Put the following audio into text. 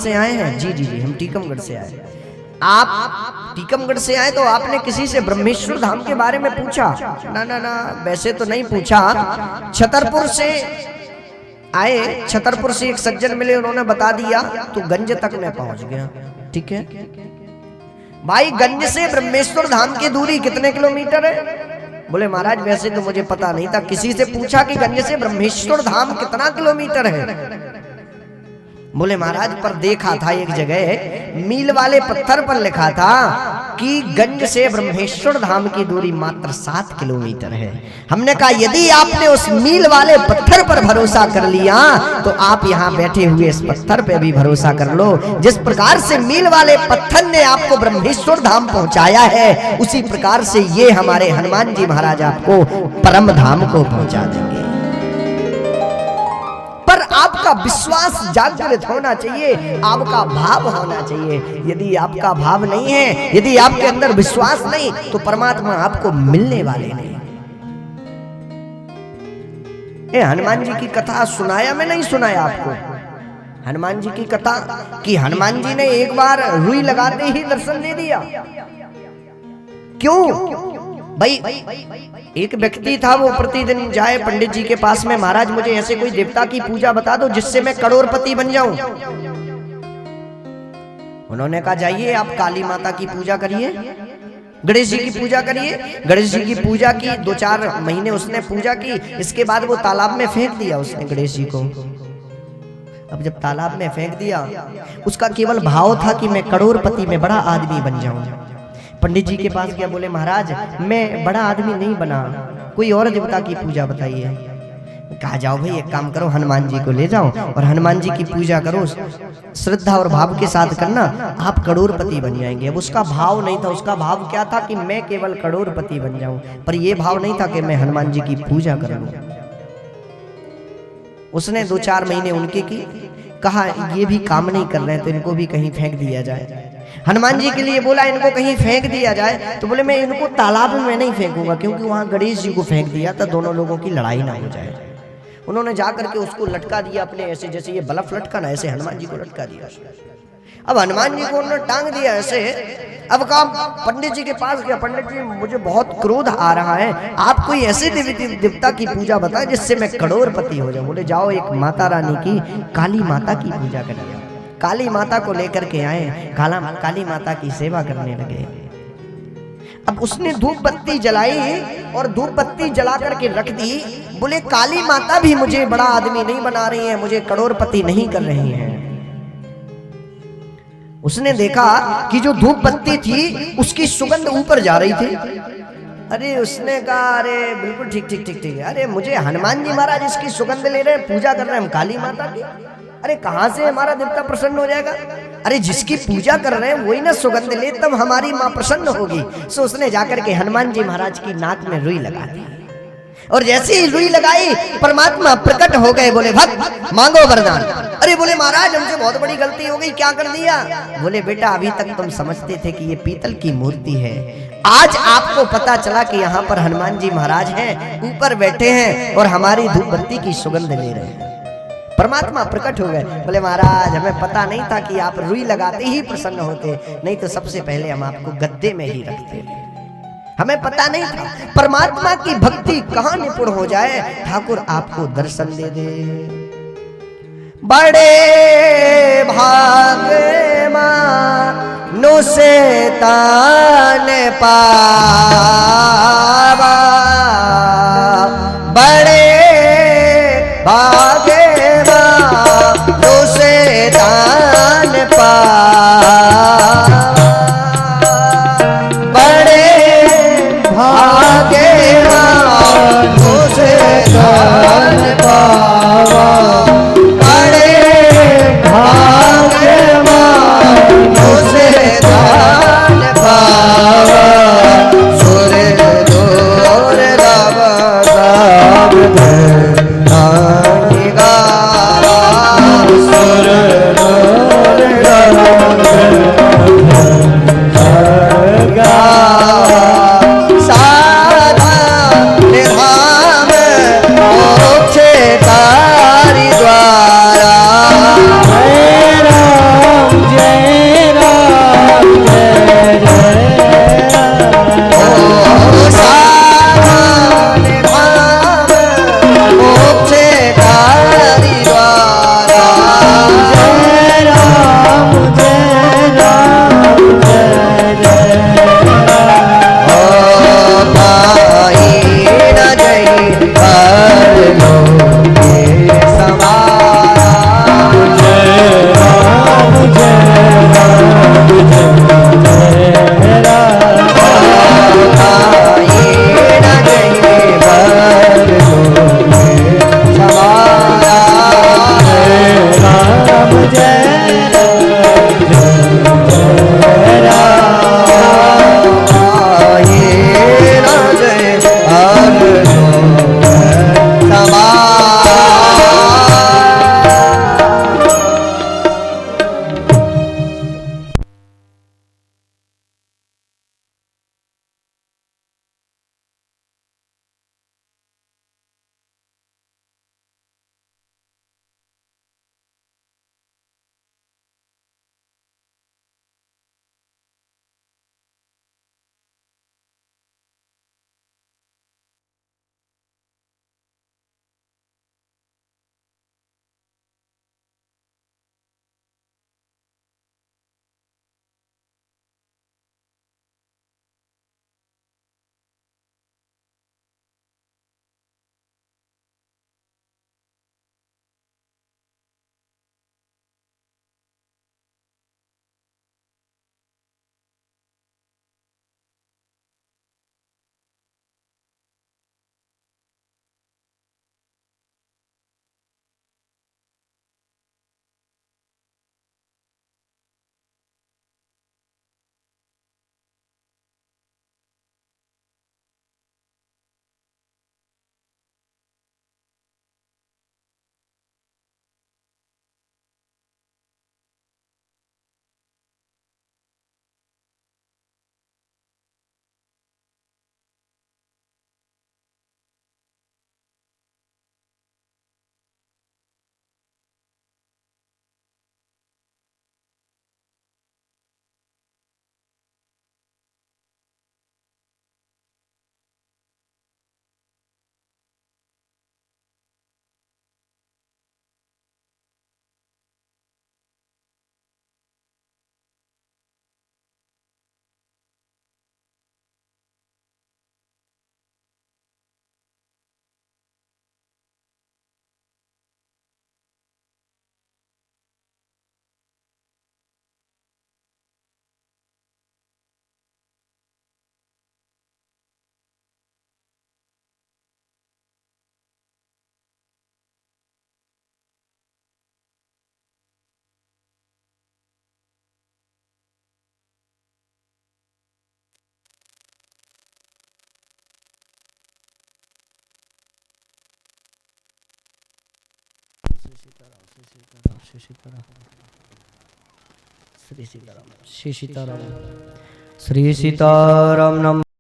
से आए हैं? जी जी जी, हम टीकमगढ़ से आए। आप टीकमगढ़ से आए तो आपने किसी से ब्रह्मेश्वर धाम के बारे में पूछा? ना ना ना, वैसे तो नहीं पूछा। छतरपुर से आए, छतरपुर से एक सज्जन मिले, उन्होंने बता दिया तो गंज तक मैं पहुंच गया। ठीक है भाई, गंज से ब्रह्मेश्वर धाम की दूरी कितने किलोमीटर है? बोले महाराज वैसे तो मुझे पता नहीं था। किसी से पूछा कि गंज से ब्रह्मेश्वर धाम कितना किलोमीटर है? बोले महाराज पर देखा था एक जगह मील वाले पत्थर पर लिखा था कि गंज से ब्रह्मेश्वर धाम की दूरी मात्र 7 किलोमीटर है। हमने कहा यदि आपने उस मील वाले पत्थर पर भरोसा कर लिया तो आप यहाँ बैठे हुए इस पत्थर पे भी भरोसा कर लो। जिस प्रकार से मील वाले पत्थर ने आपको ब्रह्मेश्वर धाम पहुंचाया है, उसी प्रकार से ये हमारे हनुमान जी महाराज आपको परम धाम को पहुंचा देंगे। पर आपका विश्वास जागृत होना चाहिए, आपका भाव होना चाहिए। यदि आपका भाव नहीं है, यदि आपके अंदर विश्वास नहीं, तो परमात्मा आपको मिलने वाले नहीं। हनुमान जी की कथा सुनाया मैं नहीं सुनाया आपको? हनुमान जी की कथा कि हनुमान जी ने एक बार रुई लगाते ही दर्शन दे दिया। क्यों भाई? एक व्यक्ति था, वो प्रतिदिन जाए पंडित जी के पास में, महाराज मुझे ऐसे कोई देवता की पूजा बता दो जिससे मैं करोड़पति बन जाऊं। उन्होंने कहा जाइए आप काली माता की पूजा करिए, गणेश जी की पूजा करिए। गणेश जी की पूजा की 2-4 महीने उसने पूजा की, इसके बाद वो तालाब में फेंक दिया उसने गणेश जी को। अब जब तालाब में फेंक दिया, उसका केवल भाव था कि मैं करोड़पति में बड़ा आदमी बन जाऊं। पंडित जी के पास गया, बोले महाराज मैं बड़ा आदमी नहीं बना, कोई और देवता की पूजा बताइए। कहा जाओ भाई एक काम करो, हनुमान जी को ले जाओ और हनुमान जी की पूजा करो, श्रद्धा और भाव के साथ करना, आप करोड़पति बन जाएंगे। अब उसका भाव नहीं था, उसका भाव क्या था कि मैं केवल करोड़पति बन जाऊं, पर यह भाव नहीं था कि मैं हनुमान जी की पूजा कर लूं। उसने 2-4 महीने उनके की, कहा ये भी काम नहीं कर रहे हैं तो इनको भी कहीं फेंक दिया जाए। हनुमान जी के लिए बोला इनको कहीं फेंक दिया जाए, तो बोले मैं इनको तालाब में नहीं फेंकूंगा, क्योंकि वहां गणेश जी को फेंक दिया तो दोनों लोगों की लड़ाई ना हो जाए। उन्होंने जाकर के उसको लटका दिया अपने, ऐसे जैसे ये बल्ब लटका ना, ऐसे हनुमान जी को लटका दिया। अब हनुमान जी को उन्होंने टांग दिया ऐसे। अब कहा पंडित जी के पास गया, पंडित जी मुझे बहुत क्रोध आ रहा है, आप कोई ऐसे देवता की पूजा बताएं जिससे मैं करोड़पति हो जाऊं। बोले जाओ एक माता रानी की, काली माता की पूजा करिए। काली माता को लेकर के आए, काली माता की सेवा करने लगे। अब उसने धूप बत्ती जलाई और धूप बत्ती जला करके रख दी। बोले काली माता भी मुझे बड़ा आदमी नहीं बना रही है, मुझे करोड़पति नहीं कर रही है। उसने देखा कि जो धूप बत्ती थी उसकी सुगंध ऊपर जा रही थी। अरे उसने कहा अरे बिल्कुल ठीक ठीक ठीक ठीक, अरे मुझे हनुमान जी महाराज इसकी सुगंध ले रहे हैं, पूजा कर रहे हैं हम काली माता की, अरे कहां से हमारा देवता प्रसन्न हो जाएगा? अरे जिसकी पूजा कर रहे हैं वही ना सुगंध ले, तब हमारी मां प्रसन्न होगी। सो उसने जाकर के हनुमान जी महाराज की नाक में रुई लगा दी, और जैसे ही रुई लगाई परमात्मा प्रकट हो गए। बोले भक्त मांगो वरदान। अरे बोले महाराज हमसे बहुत बड़ी गलती हो गई, क्या कर दिया? बोले बेटा अभी तक तुम समझते थे कि ये पीतल की मूर्ति है, आज आपको पता चला कि यहाँ पर हनुमान जी महाराज हैं, ऊपर बैठे हैं और हमारी धूप बत्ती की सुगंध ले रहे हैं। परमात्मा प्रकट हो गए। बोले महाराज हमें पता नहीं था कि आप रुई लगाते ही प्रसन्न होते, नहीं तो सबसे पहले हम आपको गद्दे में ही रखते, हमें पता नहीं था। परमात्मा की भक्ति कहाँ निपुण हो जाए, ठाकुर आपको दर्शन दे दे। बड़े भागे मानो से तान पावा, बड़े भागे मानो से तान पावा, बड़े भागे मानो से तान पावा, बड़े भागे मानो से तान पावा, सुर श्री सीताराम नम।